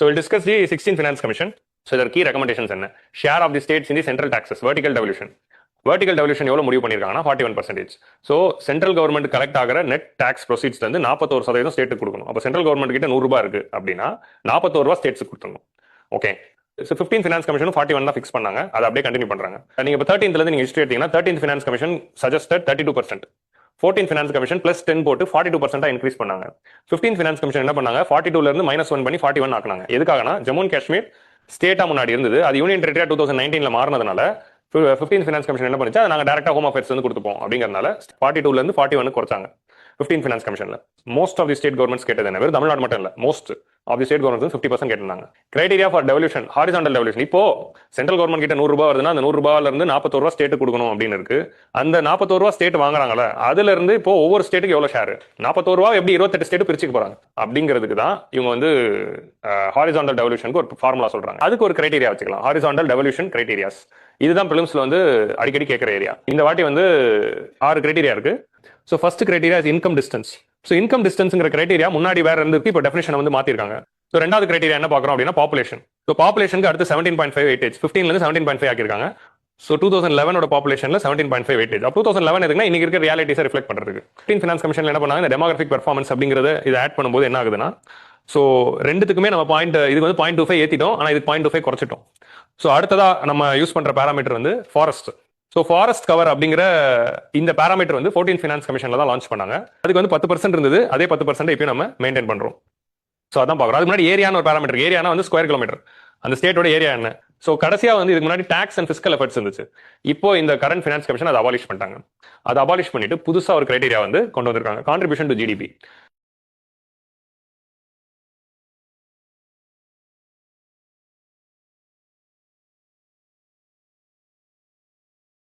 So we'll discuss the 16th Finance Commission. So there are key recommendations என்ன share of the states in the central taxes vertical devolution. Vertical devolution எவ்வளவு முடிவு பண்ணிருக்காங்கன்னா 41%. So central government collect ஆகிற net tax ப்ரொசீட்ஸ்ல இருந்து 41% ஸ்டேட்டுக்கு கொடுக்கணும். அப்போ சென்ட்ரல் கவர்மெண்ட் கிட்ட 100 ரூபாய் இருக்கு அப்படின்னா 41 ரூபாய் ஸ்டேட்ஸுக்கு கொடுத்துணும். Okay. So 15th finance commission 41 தான் ஃபிக்ஸ் பண்ணாங்க. அதை அப்படியே கண்டினியூ பண்றாங்க. நீங்க இப்போ 13th இருந்து நீங்க ஹிஸ்டரி எடுத்தீங்கன்னா 13th finance commission suggested 32%. 14th finance commission plus 10 போட்டு 42% இன்க்ரீஸ் பண்ணாங்க. 15th ஃபினான்ஸ் கமிஷன் என்ன பண்ணாங்க, 42ல இருந்து -1 பண்ணி 41 ஆக்குனாங்க. எதுக்காகனா ஜம்மு அண்ட் காஷ்மீர் ஸ்டேட்டா முன்னாடி இருந்தது, அது யூனியன் டெரிட்டரியா 2019ல மாறினதுனால 15th ஃபினான்ஸ் கமிஷன் என்ன பண்ணுச்சு, அதை நாங்க டைரக்டா ஹோம் அஃபேர்ஸ் வந்து கொடுத்துப்போம் அப்படிங்கறதுனால 42ல இருந்து 41 குறைச்சாங்க. 15th ஃபினான்ஸ் கமிஷன்ல most of the state governments கேட்டது என்ன, வெறும் தமிழ்நாடு மட்டும் இல்ல, most of the state governments 50% கேட்டிருந்தாங்க. Criteria for devolution, horizontal devolution. இப்போ சென்ட்ரல் கவர்மெண்ட் கிட்ட 100 ரூபாய் வருதுன்னா அந்த 100 ரூபாயில இருந்து 41 ரூபாய் ஸ்டேட் கொடுக்கணும் அப்படின்னு இருக்கு. அந்த 41 ரூபாய் ஸ்டேட் வாங்குறாங்கல்ல, அதுல இருந்து இப்போ ஒவ்வொரு ஸ்டேட்டுக்கு எவ்வளவு ஷேர், 41 ரூபாய் எப்படி 28 ஸ்டேட் பிரிச்சுக்க போறாங்க அப்படிங்கிறதுக்கு தான் இவங்க வந்து ஹாரிசான்டல் டெவல்யூஷனுக்கு ஒரு ஃபார்முலா சொல்றாங்க. அதுக்கு ஒரு கிரைட்டீரியா வச்சுக்கலாம், ஹாரிசான்டல் டெவல்யூஷன் கிரைட்டீரியாஸ். இதுதான் பிலிம்ஸ்ல வந்து அடிக்கடி கேட்கிற ஏரியா. இந்த வாட்டி வந்து 6 கிரைட்டீரியா இருக்கு. So first criteria is income distance. So income டிஸ்டன்ஸ்ங்கிற கிரைட்டீரியா முன்னாடி வேற இருந்துருக்கு, இப்போ டெஃபினேஷன் வந்து மாத்திருக்காங்க. ஸோ ரெண்டாவது கிரைட்டீரியா என்ன பார்க்குறோம் அப்படின்னா பாப்புலேஷன். ஸோ பாப்புலேஷனுக்கு அடுத்து 17.5 வெயிட்டேஜ், 15ல இருந்து 17.5 ஆக்கிருக்காங்க. So 2011 பாப்புலேஷன்ல 17.5 weightage. 2011 எதுக்குன்னா இன்னைக்கு இருக்க ரியாலிட்டிஸை ரிஃப்ளெக்ட் பண்றதுக்கு. 15th ஃபினான்ஸ் கமிஷன்ல என்ன பண்ணாங்க, இந்த டெமோகிராஃபிக் பெர்ஃபார்மன்ஸ் அப்படிங்கறத இதை ஆட் பண்ணும்போது என்ன ஆகுதுன்னா, ஸோ ரெண்டுத்துக்குமே நம்ம பாயிண்ட், இதுக்கு வந்து 0.25 ஏத்திட்டோம், ஆனால் இதுக்கு 0.25 குறைச்சிட்டோம். ஸோ அடுத்ததா நம்ம யூஸ் பண்ற பேராமீட்டர் வந்து ஃபாரஸ்ட். ஸோ ஃபாரஸ்ட் கவர் அப்படிங்கிற இந்த பேராமீட்டர் வந்து 14th ஃபினான்ஸ் கமிஷன்ல தான் லான்ச் பண்ணாங்க. அதுக்கு வந்து 10% இருந்தது, அதே 10% இப்போ நம்ம மெயின்டைன் பண்றோம். ஸோ அதான் பார்க்குறோம். அதுக்கு முன்னாடி ஏரியான்னு ஒரு பேராமீட்டர், ஏரியானா வந்து ஸ்கொயர் கிலோமீட்டர், அந்த ஸ்டேட்டோட ஏரியா என்ன. ஸோ கடைசியா வந்து இதுக்கு முன்னாடி டாக்ஸ் அண்ட் ஃபிஸ்கல் எஃபர்ட்ஸ் இருந்துச்சு. இப்போ இந்த கரண்ட் ஃபினான்ஸ் கமிஷன் அதை அபாலிஷ் பண்ணிட்டாங்க. அதை அபாலிஷ் பண்ணிட்டு புதுசா ஒரு கிரைட்டீரியா வந்து கொண்டு வந்திருக்காங்க, கான்ட்ரிபியூஷன் டு ஜிடிபி.